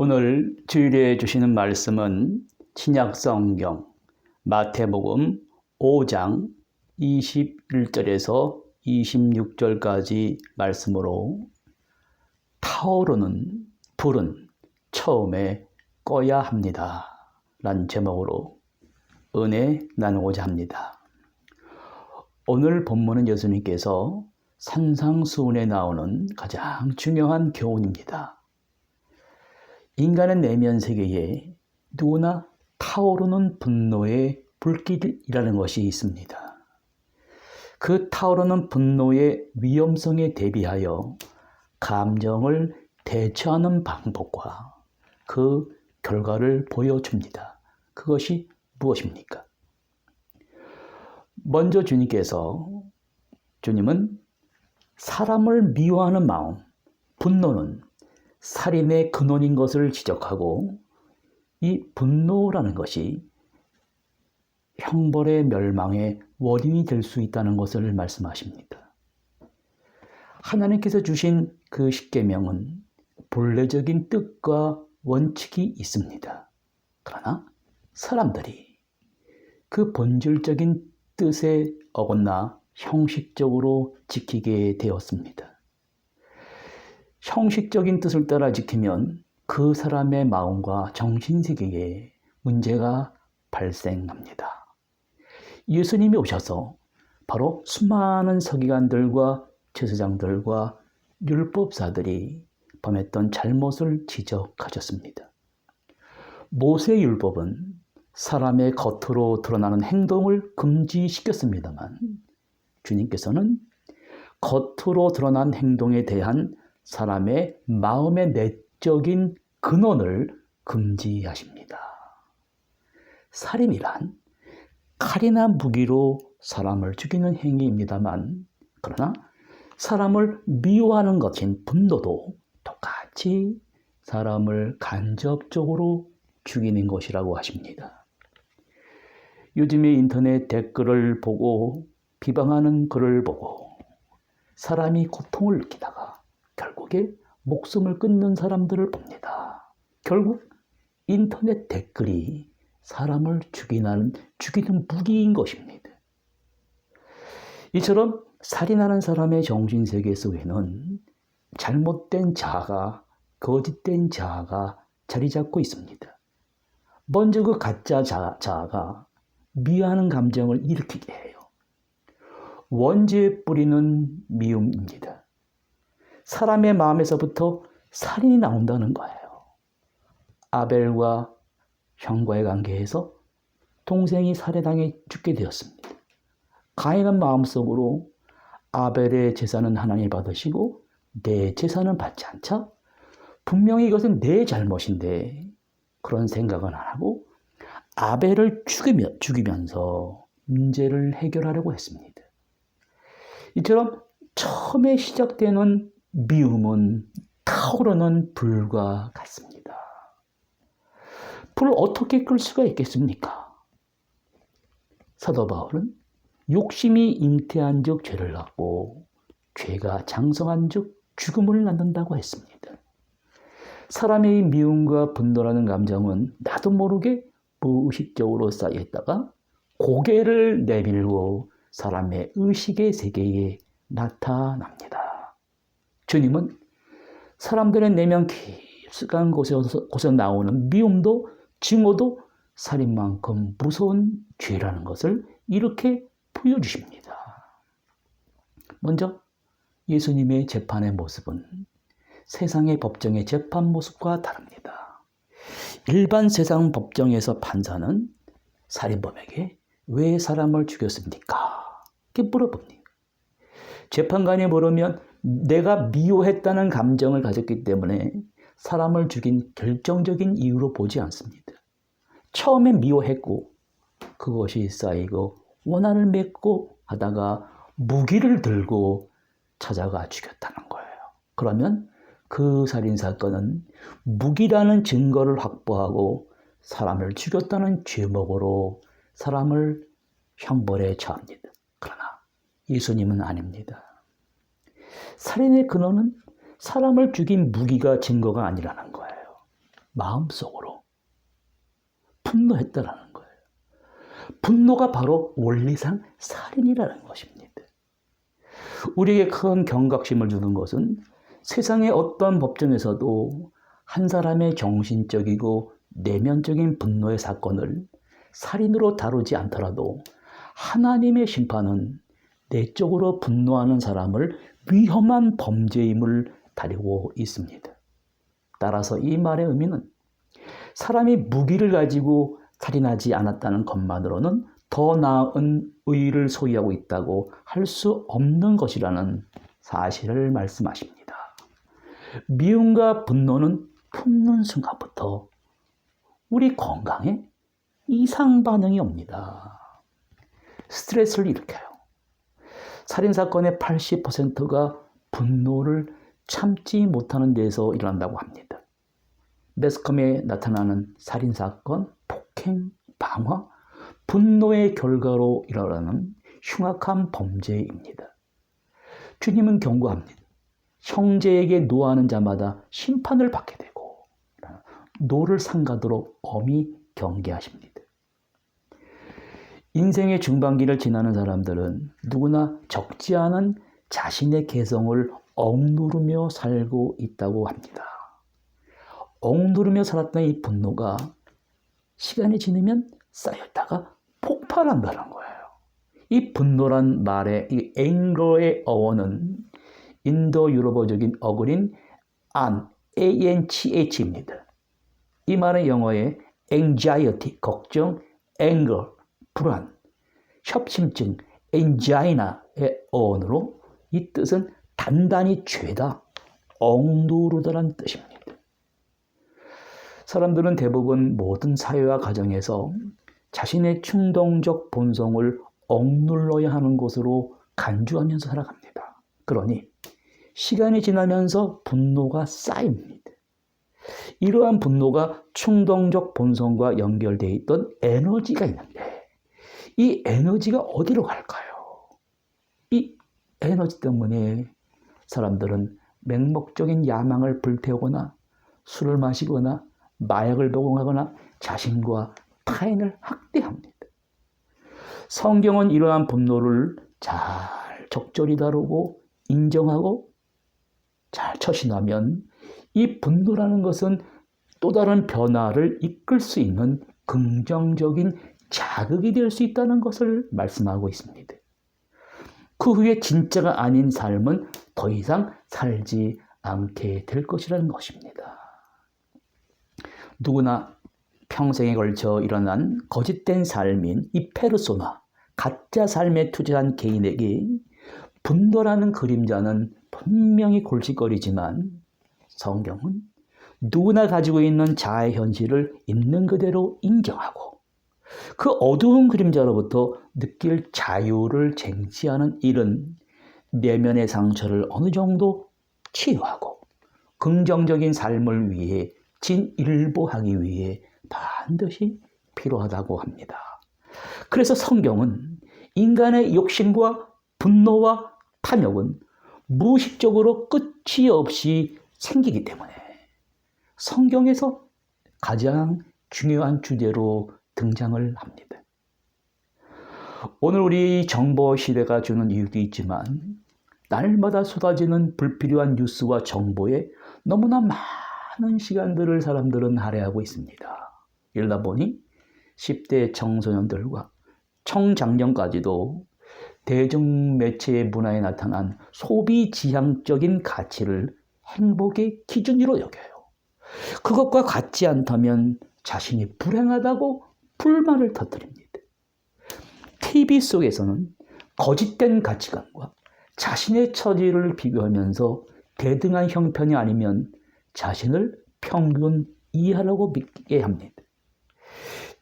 오늘 주일에 주시는 말씀은 신약성경 마태복음 5장 21절에서 26절까지 말씀으로 타오르는 불은 처음에 꺼야 합니다 라는 제목으로 은혜 나누고자 합니다. 오늘 본문은 예수님께서 산상수훈에 나오는 가장 중요한 교훈입니다. 인간의 내면 세계에 누구나 타오르는 분노의 불길이라는 것이 있습니다. 그 타오르는 분노의 위험성에 대비하여 감정을 대처하는 방법과 그 결과를 보여줍니다. 그것이 무엇입니까? 먼저 주님은 사람을 미워하는 마음, 분노는 살인의 근원인 것을 지적하고 이 분노라는 것이 형벌의 멸망의 원인이 될 수 있다는 것을 말씀하십니다. 하나님께서 주신 그 십계명은 본래적인 뜻과 원칙이 있습니다. 그러나 사람들이 그 본질적인 뜻에 어긋나 형식적으로 지키게 되었습니다. 형식적인 뜻을 따라 지키면 그 사람의 마음과 정신세계에 문제가 발생합니다. 예수님이 오셔서 바로 수많은 서기관들과 제사장들과 율법사들이 범했던 잘못을 지적하셨습니다. 모세율법은 사람의 겉으로 드러나는 행동을 금지시켰습니다만 주님께서는 겉으로 드러난 행동에 대한 사람의 마음의 내적인 근원을 금지하십니다. 살인이란 칼이나 무기로 사람을 죽이는 행위입니다만 그러나 사람을 미워하는 것인 분노도 똑같이 사람을 간접적으로 죽이는 것이라고 하십니다. 요즘에 인터넷 댓글을 보고 비방하는 글을 보고 사람이 고통을 느끼다가 결국에 목숨을 끊는 사람들을 봅니다. 결국 인터넷 댓글이 사람을 죽이는 무기인 것입니다. 이처럼 살인하는 사람의 정신세계 속에는 잘못된 자아가, 거짓된 자아가 자리 잡고 있습니다. 먼저 그 가짜 자아가 미워하는 감정을 일으키게 해요. 원죄의 뿌리는 미움입니다. 사람의 마음에서부터 살인이 나온다는 거예요. 아벨과 형과의 관계에서 동생이 살해당해 죽게 되었습니다. 가인은 마음속으로 아벨의 제사는 하나님이 받으시고 내 제사는 받지 않자 분명히 이것은 내 잘못인데 그런 생각은 안 하고 아벨을 죽이면서 문제를 해결하려고 했습니다. 이처럼 처음에 시작되는 미움은 타오르는 불과 같습니다. 불을 어떻게 끌 수가 있겠습니까? 사도 바울은 욕심이 잉태한 즉 죄를 낳고 죄가 장성한 즉 죽음을 낳는다고 했습니다. 사람의 미움과 분노라는 감정은 나도 모르게 무의식적으로 쌓여있다가 고개를 내밀고 사람의 의식의 세계에 나타납니다. 주님은 사람들의 내면 깊숙한 곳에서 나오는 미움도 증오도 살인만큼 무서운 죄라는 것을 이렇게 보여주십니다. 먼저 예수님의 재판의 모습은 세상의 법정의 재판 모습과 다릅니다. 일반 세상 법정에서 판사는 살인범에게 왜 사람을 죽였습니까? 이렇게 물어봅니다. 재판관이 물으면 내가 미워했다는 감정을 가졌기 때문에 사람을 죽인 결정적인 이유로 보지 않습니다. 처음에 미워했고 그것이 쌓이고 원한을 맺고 하다가 무기를 들고 찾아가 죽였다는 거예요. 그러면 그 살인사건은 무기라는 증거를 확보하고 사람을 죽였다는 죄목으로 사람을 형벌에 처합니다. 그러나 예수님은 아닙니다. 살인의 근원은 사람을 죽인 무기가 증거가 아니라는 거예요. 마음속으로 분노했다라는 거예요. 분노가 바로 원리상 살인이라는 것입니다. 우리에게 큰 경각심을 주는 것은 세상의 어떤 법정에서도 한 사람의 정신적이고 내면적인 분노의 사건을 살인으로 다루지 않더라도 하나님의 심판은 내적으로 분노하는 사람을 위험한 범죄임을 다루고 있습니다. 따라서 이 말의 의미는 사람이 무기를 가지고 살인하지 않았다는 것만으로는 더 나은 의의를 소유하고 있다고 할 수 없는 것이라는 사실을 말씀하십니다. 미움과 분노는 품는 순간부터 우리 건강에 이상 반응이 옵니다. 스트레스를 일으켜요. 살인사건의 80%가 분노를 참지 못하는 데서 일어난다고 합니다. 매스컴에 나타나는 살인사건, 폭행, 방화, 분노의 결과로 일어나는 흉악한 범죄입니다. 주님은 경고합니다. 형제에게 노하는 자마다 심판을 받게 되고 노를 삼가도록 엄히 경계하십니다. 인생의 중반기를 지나는 사람들은 누구나 적지 않은 자신의 개성을 억누르며 살고 있다고 합니다. 억누르며 살았던 이 분노가 시간이 지나면 쌓였다가 폭발한다는 거예요. 이 분노란 말의 이 anger의 어원은 인도 유럽어적인 어글인 anch입니다. 이 말은 영어의 anxiety, 걱정, anger, 불안, 협심증, angina의 어원으로 이 뜻은 단단히 죄다, 억누르다란 뜻입니다. 사람들은 대부분 모든 사회와 가정에서 자신의 충동적 본성을 억눌러야 하는 것으로 간주하면서 살아갑니다. 그러니 시간이 지나면서 분노가 쌓입니다. 이러한 분노가 충동적 본성과 연결되어 있던 에너지가 있는데 이 에너지가 어디로 갈까요? 이 에너지 때문에 사람들은 맹목적인 야망을 불태우거나 술을 마시거나 마약을 복용하거나 자신과 타인을 학대합니다. 성경은 이러한 분노를 잘 적절히 다루고 인정하고 잘 처신하면 이 분노라는 것은 또 다른 변화를 이끌 수 있는 긍정적인 자극이 될 수 있다는 것을 말씀하고 있습니다. 그 후에 진짜가 아닌 삶은 더 이상 살지 않게 될 것이라는 것입니다. 누구나 평생에 걸쳐 일어난 거짓된 삶인 이 페르소나, 가짜 삶에 투자한 개인에게 분노라는 그림자는 분명히 골칫거리지만 성경은 누구나 가지고 있는 자아의 현실을 있는 그대로 인정하고 그 어두운 그림자로부터 느낄 자유를 쟁취하는 일은 내면의 상처를 어느 정도 치유하고 긍정적인 삶을 위해 진일보하기 위해 반드시 필요하다고 합니다. 그래서 성경은 인간의 욕심과 분노와 탐욕은 무의식적으로 끝이 없이 생기기 때문에 성경에서 가장 중요한 주제로 등장을 합니다. 오늘 우리 정보 시대가 주는 이유도 있지만 날마다 쏟아지는 불필요한 뉴스와 정보에 너무나 많은 시간들을 사람들은 할애하고 있습니다. 이러다 보니 10대 청소년들과 청장년까지도 대중매체의 문화에 나타난 소비지향적인 가치를 행복의 기준으로 여겨요. 그것과 같지 않다면 자신이 불행하다고 불만을 터뜨립니다. TV 속에서는 거짓된 가치관과 자신의 처지를 비교하면서 대등한 형편이 아니면 자신을 평균 이하라고 믿게 합니다.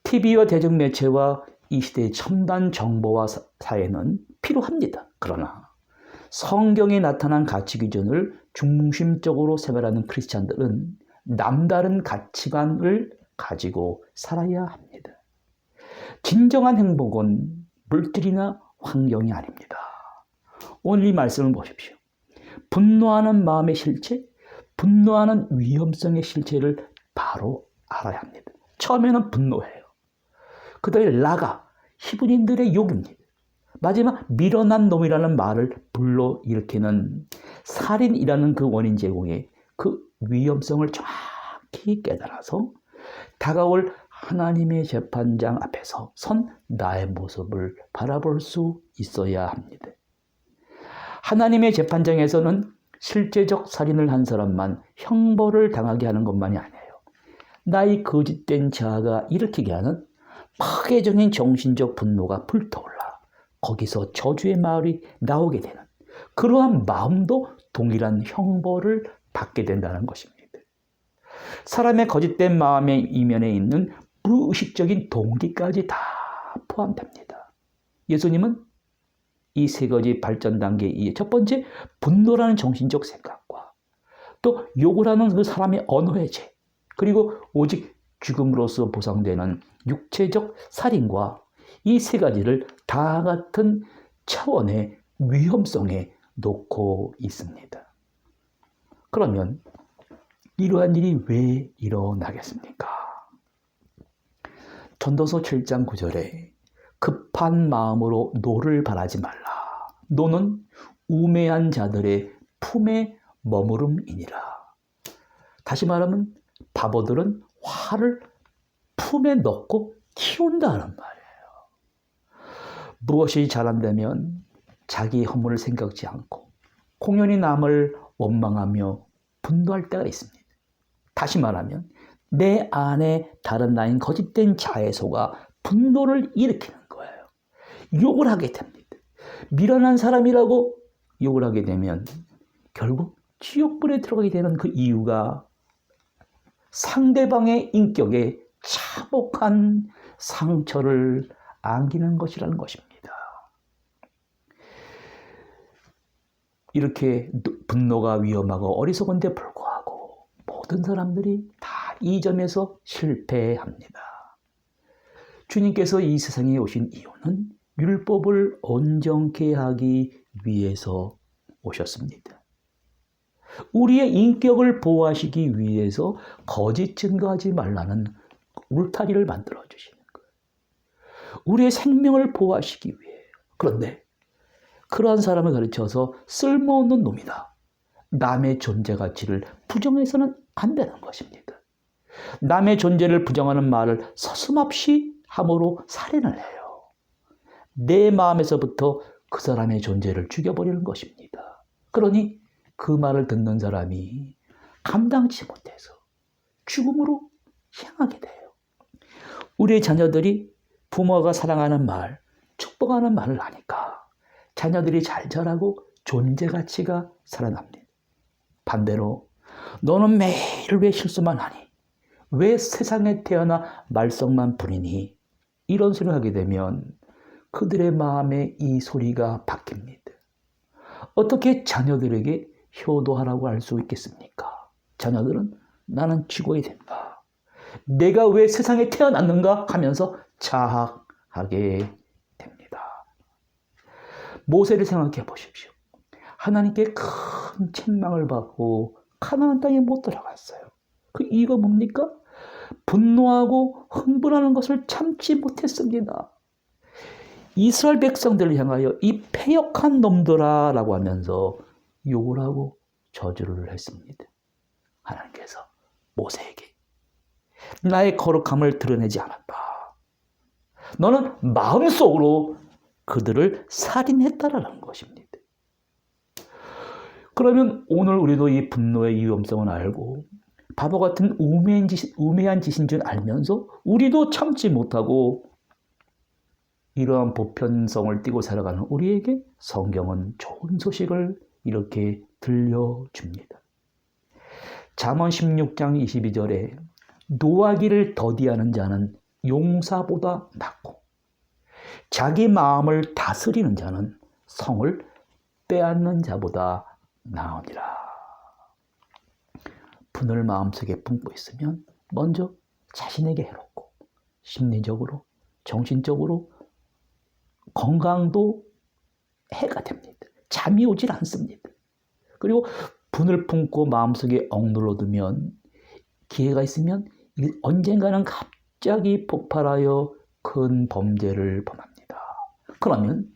TV와 대중매체와 이 시대의 첨단 정보와 사회는 필요합니다. 그러나 성경에 나타난 가치 기준을 중심적으로 생활하는 크리스찬들은 남다른 가치관을 가지고 살아야 합니다. 진정한 행복은 물질이나 환경이 아닙니다. 오늘 이 말씀을 보십시오. 분노하는 마음의 실체, 분노하는 위험성의 실체를 바로 알아야 합니다. 처음에는 분노해요. 그 다음에 라가, 히브리인들의 욕입니다. 마지막 밀어난 놈이라는 말을 불러일으키는 살인이라는 그 원인 제공의 그 위험성을 정확히 깨달아서 다가올 하나님의 재판장 앞에서 선 나의 모습을 바라볼 수 있어야 합니다. 하나님의 재판장에서는 실제적 살인을 한 사람만 형벌을 당하게 하는 것만이 아니에요. 나의 거짓된 자아가 일으키게 하는 파괴적인 정신적 분노가 불타올라 거기서 저주의 말이 나오게 되는 그러한 마음도 동일한 형벌을 받게 된다는 것입니다. 사람의 거짓된 마음의 이면에 있는 무의식적인 동기까지 다 포함됩니다. 예수님은 이 세 가지 발전 단계의 첫 번째, 분노라는 정신적 생각과 또 욕을 하는 그 사람의 언어의 죄, 그리고 오직 죽음으로써 보상되는 육체적 살인과 이 세 가지를 다 같은 차원의 위험성에 놓고 있습니다. 그러면 이러한 일이 왜 일어나겠습니까? 전도서 7장 9절에 급한 마음으로 노를 바라지 말라. 노는 우매한 자들의 품에 머무름이니라. 다시 말하면 바보들은 화를 품에 넣고 키운다는 말이에요. 무엇이 잘안되면 자기 허물을 생각지 않고 공연히 남을 원망하며 분노할 때가 있습니다. 다시 말하면 내 안에 다른 나인 거짓된 자에 속아 분노를 일으키는 거예요. 욕을 하게 됩니다. 미련한 사람이라고 욕을 하게 되면 결국 지옥불에 들어가게 되는 그 이유가 상대방의 인격에 참혹한 상처를 안기는 것이라는 것입니다. 이렇게 분노가 위험하고 어리석은데 불구하고 모든 사람들이 다 이 점에서 실패합니다. 주님께서 이 세상에 오신 이유는 율법을 온전케 하기 위해서 오셨습니다. 우리의 인격을 보호하시기 위해서 거짓 증거하지 말라는 울타리를 만들어 주시는 거예요. 우리의 생명을 보호하시기 위해. 그런데 그러한 사람을 가르쳐서 쓸모없는 놈이다. 남의 존재 가치를 부정해서는 안 되는 것입니다. 남의 존재를 부정하는 말을 서슴없이 함으로 살인을 해요. 내 마음에서부터 그 사람의 존재를 죽여버리는 것입니다. 그러니 그 말을 듣는 사람이 감당치 못해서 죽음으로 향하게 돼요. 우리의 자녀들이 부모가 사랑하는 말, 축복하는 말을 하니까 자녀들이 잘 자라고 존재 가치가 살아납니다. 반대로 너는 매일 왜 실수만 하니? 왜 세상에 태어나 말썽만 부리니? 이런 소리를 하게 되면 그들의 마음에 이 소리가 박힙니다. 어떻게 자녀들에게 효도하라고 할 수 있겠습니까? 자녀들은 나는 죽어야 된다. 내가 왜 세상에 태어났는가 하면서 자학하게 됩니다. 모세를 생각해 보십시오. 하나님께 큰 책망을 받고 가나안 땅에 못 들어갔어요. 그 이유가 뭡니까? 분노하고 흥분하는 것을 참지 못했습니다. 이스라엘 백성들을 향하여 이 패역한 놈들아 라고 하면서 욕을 하고 저주를 했습니다. 하나님께서 모세에게 나의 거룩함을 드러내지 않았다. 너는 마음속으로 그들을 살인했다라는 것입니다. 그러면 오늘 우리도 이 분노의 위험성을 알고 바보 같은 우매한 짓인 줄 알면서 우리도 참지 못하고 이러한 보편성을 띠고 살아가는 우리에게 성경은 좋은 소식을 이렇게 들려줍니다. 잠언 16장 22절에 노하기를 더디하는 자는 용사보다 낫고 자기 마음을 다스리는 자는 성을 빼앗는 자보다 나으니라. 분을 마음속에 품고 있으면 먼저 자신에게 해롭고 심리적으로 정신적으로 건강도 해가 됩니다. 잠이 오질 않습니다. 그리고 분을 품고 마음속에 억눌러두면 기회가 있으면 언젠가는 갑자기 폭발하여 큰 범죄를 범합니다. 그러면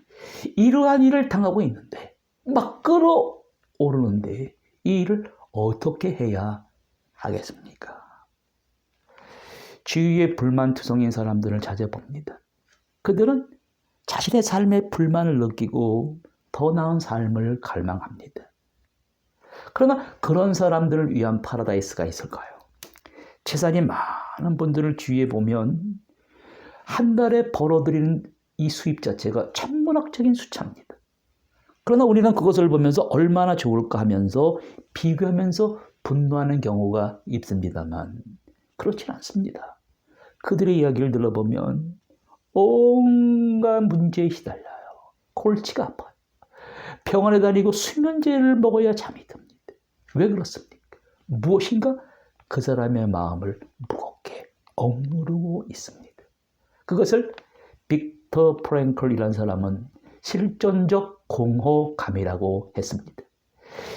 이러한 일을 당하고 있는데 막 끌어오르는데 이 일을 어떻게 해야 하겠습니까? 주위에 불만투성인 사람들을 찾아봅니다. 그들은 자신의 삶에 불만을 느끼고 더 나은 삶을 갈망합니다. 그러나 그런 사람들을 위한 파라다이스가 있을까요? 재산이 많은 분들을 주위에 보면 한 달에 벌어들이는 이 수입 자체가 천문학적인 숫자입니다. 그러나 우리는 그것을 보면서 얼마나 좋을까 하면서 비교하면서 분노하는 경우가 있습니다만 그렇지 않습니다. 그들의 이야기를 들어보면 온갖 문제에 시달려요. 골치가 아파요. 병원에 다니고 수면제를 먹어야 잠이 듭니다. 왜 그렇습니까? 무엇인가 그 사람의 마음을 무겁게 억누르고 있습니다. 그것을 빅터 프랭클이라는 사람은 실존적 공허감이라고 했습니다.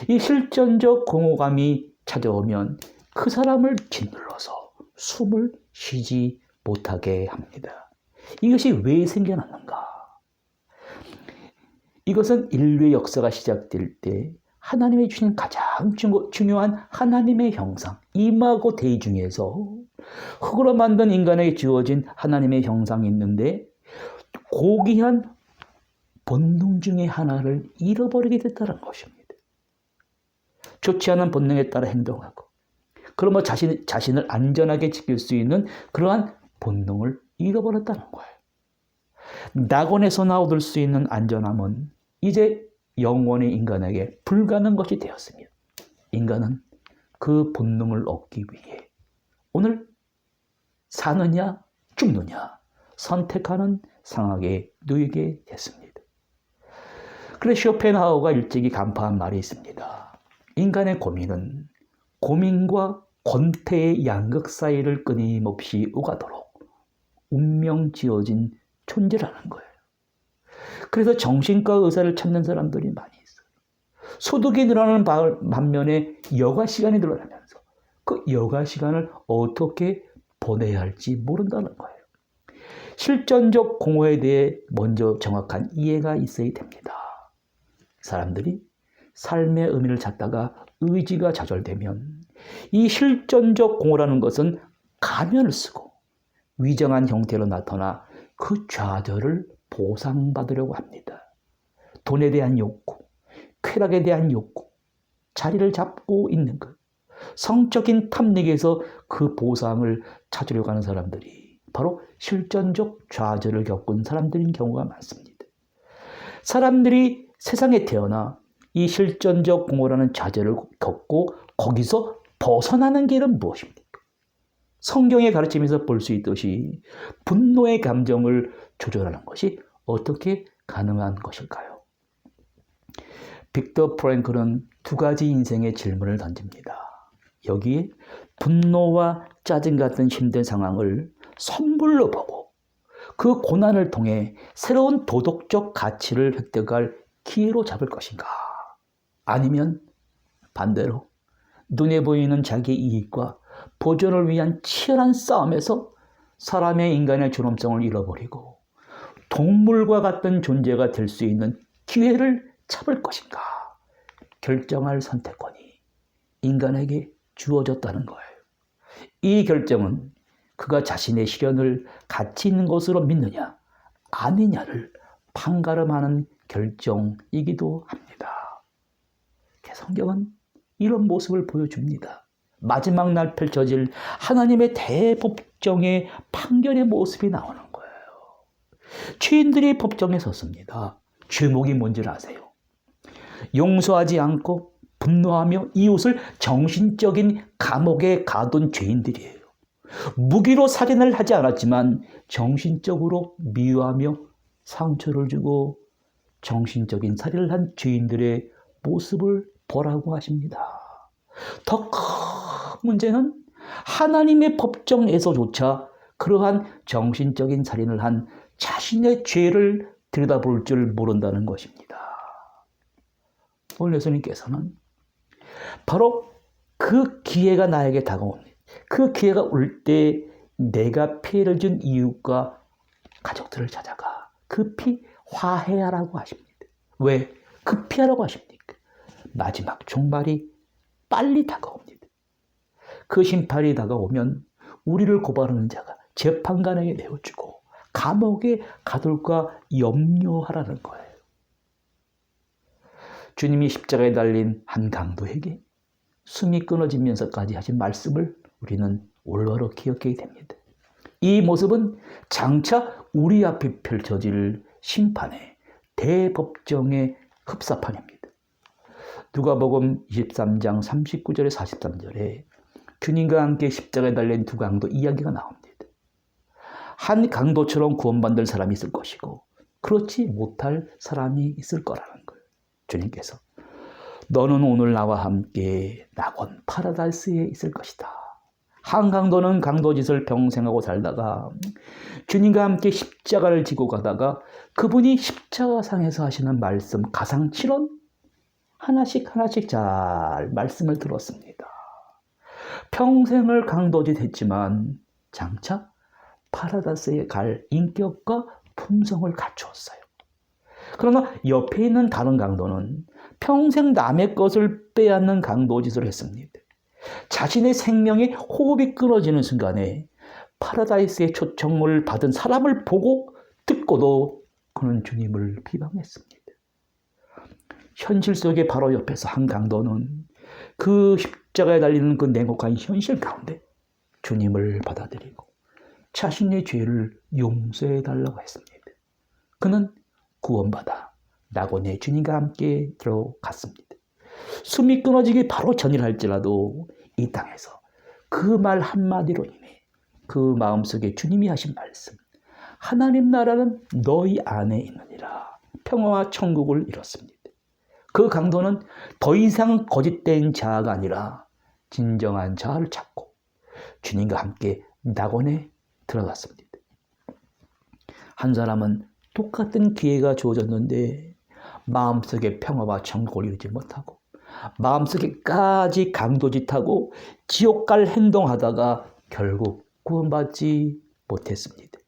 이 실존적 공허감이 찾아오면 그 사람을 짓눌러서 숨을 쉬지 못하게 합니다. 이것이 왜 생겨났는가? 이것은 인류의 역사가 시작될 때 하나님이 주신 가장 중요한 하나님의 형상, 이마고 데이 중에서 흙으로 만든 인간에게 주어진 하나님의 형상이 있는데 고귀한 본능 중에 하나를 잃어버리게 됐다는 것입니다. 좋지 않은 본능에 따라 행동하고 그러면 자신을 안전하게 지킬 수 있는 그러한 본능을 잃어버렸다는 거예요. 낙원에서 얻을 수 있는 안전함은 이제 영원히 인간에게 불가능한 것이 되었습니다. 인간은 그 본능을 얻기 위해 오늘 사느냐 죽느냐 선택하는 상황에 놓이게 됐습니다. 그래서 쇼펜하우어가 일찍이 간파한 말이 있습니다. 인간의 고민은 고민과 권태의 양극 사이를 끊임없이 오가도록 운명 지어진 존재라는 거예요. 그래서 정신과 의사를 찾는 사람들이 많이 있어요. 소득이 늘어나는 반면에 여가 시간이 늘어나면서 그 여가 시간을 어떻게 보내야 할지 모른다는 거예요. 실존적 공허에 대해 먼저 정확한 이해가 있어야 됩니다. 사람들이 삶의 의미를 찾다가 의지가 좌절되면 이 실존적 공허라는 것은 가면을 쓰고 위장한 형태로 나타나 그 좌절을 보상받으려고 합니다. 돈에 대한 욕구, 쾌락에 대한 욕구, 자리를 잡고 있는 것, 성적인 탐닉에서 그 보상을 찾으려고 하는 사람들이 바로 실존적 좌절을 겪은 사람들인 경우가 많습니다. 사람들이 세상에 태어나 이 실존적 공허라는 좌절을 겪고 거기서 벗어나는 길은 무엇입니까? 성경의 가르침에서 볼 수 있듯이 분노의 감정을 조절하는 것이 어떻게 가능한 것일까요? 빅터 프랭클은 두 가지 인생의 질문을 던집니다. 여기에 분노와 짜증 같은 힘든 상황을 선물로 보고 그 고난을 통해 새로운 도덕적 가치를 획득할 기회로 잡을 것인가? 아니면 반대로 눈에 보이는 자기 이익과 보존을 위한 치열한 싸움에서 사람의 인간의 존엄성을 잃어버리고 동물과 같은 존재가 될 수 있는 기회를 잡을 것인가? 결정할 선택권이 인간에게 주어졌다는 거예요. 이 결정은 그가 자신의 실현을 가치 있는 것으로 믿느냐 아니냐를 판가름하는 결정이기도 합니다. 성경은 이런 모습을 보여줍니다. 마지막 날 펼쳐질 하나님의 대법정의 판결의 모습이 나오는 거예요. 죄인들이 법정에 섰습니다. 죄목이 뭔지를 아세요? 용서하지 않고 분노하며 이웃을 정신적인 감옥에 가둔 죄인들이에요. 무기로 살인을 하지 않았지만 정신적으로 미워하며 상처를 주고 정신적인 살인을 한 죄인들의 모습을 보라고 하십니다. 더 큰 문제는 하나님의 법정에서조차 그러한 정신적인 살인을 한 자신의 죄를 들여다볼 줄 모른다는 것입니다. 오늘 예수님께서는 바로 그 기회가 나에게 다가옵니다. 그 기회가 올 때 내가 피해를 준 이웃과 가족들을 찾아가 급히 화해하라고 하십니다. 왜 급히 하라고 하십니까? 마지막 종말이 빨리 다가옵니다. 그 심판이 다가오면 우리를 고발하는 자가 재판관에게 내어주고 감옥에 가둘까 염려하라는 거예요. 주님이 십자가에 달린 한 강도에게 숨이 끊어지면서까지 하신 말씀을 우리는 올바로 기억해야 됩니다. 이 모습은 장차 우리 앞에 펼쳐질 심판의 대법정의 흡사판입니다. 누가복음 23장 39절에 43절에 주님과 함께 십자가에 달린 두 강도 이야기가 나옵니다. 한 강도처럼 구원받을 사람이 있을 것이고 그렇지 못할 사람이 있을 거라는 거예요. 주님께서 너는 오늘 나와 함께 낙원 파라다이스에 있을 것이다. 한 강도는 강도짓을 평생하고 살다가 주님과 함께 십자가를 지고 가다가 그분이 십자가상에서 하시는 말씀 가상칠언 하나씩 잘 말씀을 들었습니다. 평생을 강도짓 했지만 장차 파라다이스에 갈 인격과 품성을 갖추었어요. 그러나 옆에 있는 다른 강도는 평생 남의 것을 빼앗는 강도짓을 했습니다. 자신의 생명의 호흡이 끊어지는 순간에 파라다이스의 초청을 받은 사람을 보고 듣고도 그는 주님을 비방했습니다. 현실 속에 바로 옆에서 한 강도는 그 십자가에 달리는 그 냉혹한 현실 가운데 주님을 받아들이고 자신의 죄를 용서해 달라고 했습니다. 그는 구원받아 낙원에 주님과 함께 들어갔습니다. 숨이 끊어지기 바로 전이랄지라도 이 땅에서 그 말 한마디로 인해 그 마음속에 주님이 하신 말씀 하나님 나라는 너희 안에 있느니라 평화와 천국을 이뤘습니다. 그 강도는 더 이상 거짓된 자아가 아니라 진정한 자아를 찾고 주님과 함께 낙원에 들어갔습니다. 한 사람은 똑같은 기회가 주어졌는데 마음속에 평화와 천국을 이루지 못하고 마음속에까지 강도짓하고 지옥 갈 행동하다가 결국 구원받지 못했습니다.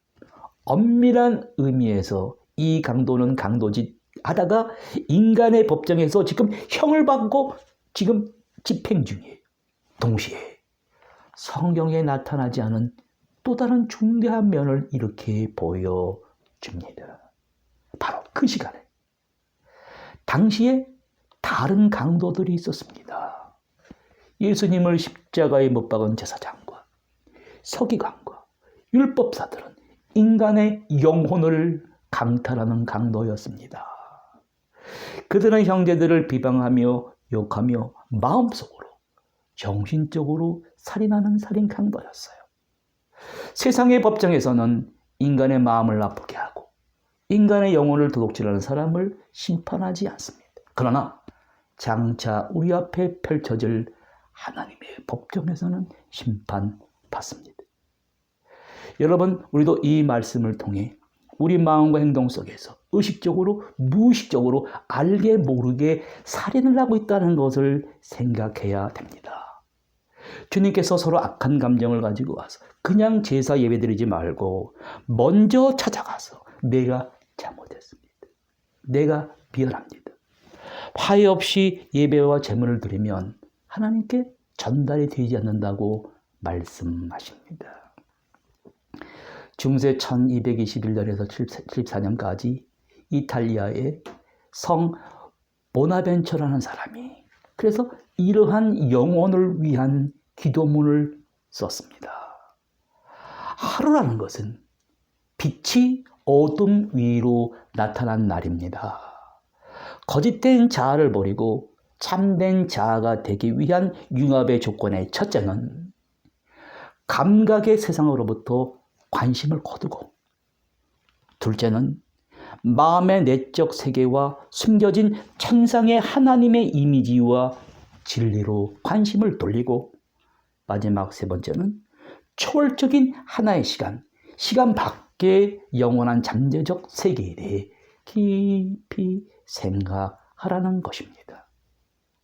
엄밀한 의미에서 이 강도는 강도짓 하다가 인간의 법정에서 지금 형을 받고 지금 집행 중이에요. 동시에 성경에 나타나지 않은 또 다른 중대한 면을 이렇게 보여줍니다. 바로 그 시간에 당시에 다른 강도들이 있었습니다. 예수님을 십자가에 못 박은 제사장과 서기관과 율법사들은 인간의 영혼을 강탈하는 강도였습니다. 그들은 형제들을 비방하며 욕하며 마음속으로 정신적으로 살인하는 살인 강도였어요. 세상의 법정에서는 인간의 마음을 아프게 하고 인간의 영혼을 도둑질하는 사람을 심판하지 않습니다. 그러나 장차 우리 앞에 펼쳐질 하나님의 법정에서는 심판받습니다. 여러분, 우리도 이 말씀을 통해 우리 마음과 행동 속에서 의식적으로 무의식적으로 알게 모르게 살인을 하고 있다는 것을 생각해야 됩니다. 주님께서 서로 악한 감정을 가지고 와서 그냥 제사 예배드리지 말고 먼저 찾아가서 내가 잘못했습니다. 내가 미안합니다. 화해 없이 예배와 제물을 드리면 하나님께 전달이 되지 않는다고 말씀하십니다. 중세 1221년에서 74년까지 이탈리아의 성 보나벤처라는 사람이 그래서 이러한 영혼을 위한 기도문을 썼습니다. 하루라는 것은 빛이 어둠 위로 나타난 날입니다. 거짓된 자아를 버리고 참된 자아가 되기 위한 융합의 조건의 첫째는 감각의 세상으로부터 관심을 거두고, 둘째는 마음의 내적 세계와 숨겨진 천상의 하나님의 이미지와 진리로 관심을 돌리고, 마지막 세 번째는 초월적인 하나의 시간 밖의 영원한 잠재적 세계에 대해 깊이 생각하라는 것입니다.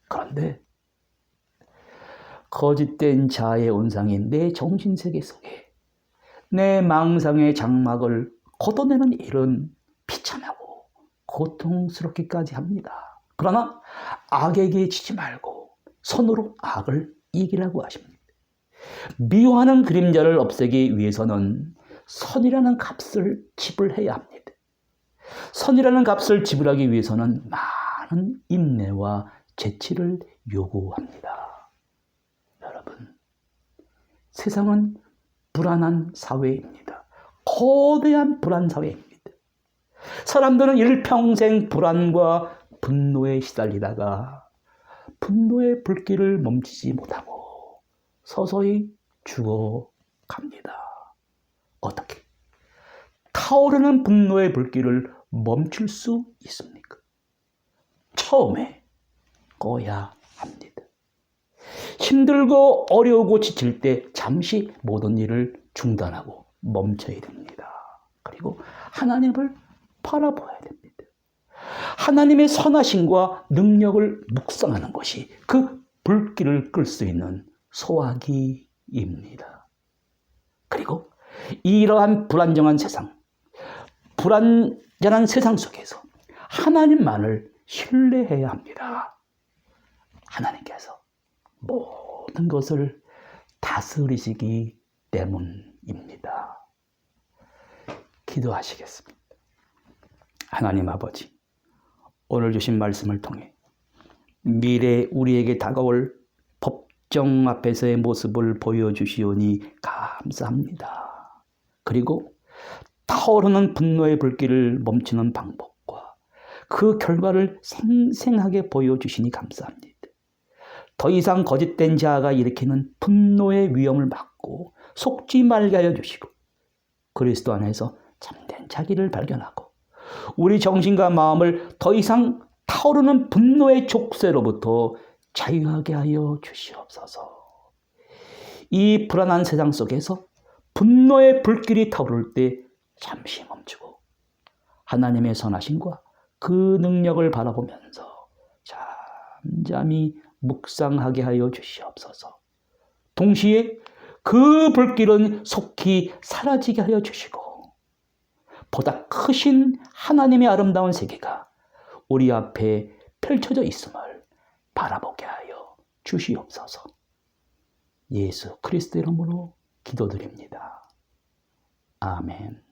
그런데 거짓된 자아의 온상인 내 정신세계 속에 내 망상의 장막을 걷어내는 일은 비참하고 고통스럽기까지 합니다. 그러나 악에게 지지 말고 선으로 악을 이기라고 하십니다. 미워하는 그림자를 없애기 위해서는 선이라는 값을 지불해야 합니다. 선이라는 값을 지불하기 위해서는 많은 인내와 재치를 요구합니다. 여러분, 세상은 불안한 사회입니다. 거대한 불안 사회입니다. 사람들은 일평생 불안과 분노에 시달리다가 분노의 불길을 멈추지 못하고 서서히 죽어갑니다. 어떻게? 타오르는 분노의 불길을 멈출 수 있습니까? 처음에 꺼야 합니다. 힘들고 어려우고 지칠 때 잠시 모든 일을 중단하고 멈춰야 됩니다. 그리고 하나님을 바라봐야 됩니다. 하나님의 선하심과 능력을 묵상하는 것이 그 불길을 끌 수 있는 소화기입니다. 그리고 이러한 불안정한 세상, 불안전한 세상 속에서 하나님만을 신뢰해야 합니다. 하나님께서 모든 것을 다스리시기 때문입니다. 기도하시겠습니다. 하나님 아버지, 오늘 주신 말씀을 통해 미래 우리에게 다가올 법정 앞에서의 모습을 보여주시오니 감사합니다. 그리고 타오르는 분노의 불길을 멈추는 방법과 그 결과를 생생하게 보여주시니 감사합니다. 더 이상 거짓된 자아가 일으키는 분노의 위험을 막고 속지 말게 하여 주시고 그리스도 안에서 참된 자기를 발견하고 우리 정신과 마음을 더 이상 타오르는 분노의 족쇄로부터 자유하게 하여 주시옵소서. 이 불안한 세상 속에서 분노의 불길이 타오를 때 잠시 멈추고 하나님의 선하심과 그 능력을 바라보면서 잠잠히 묵상하게 하여 주시옵소서. 동시에 그 불길은 속히 사라지게 하여 주시고 보다 크신 하나님의 아름다운 세계가 우리 앞에 펼쳐져 있음을 바라보게 하여 주시옵소서. 예수 그리스도 이름으로 기도드립니다. 아멘.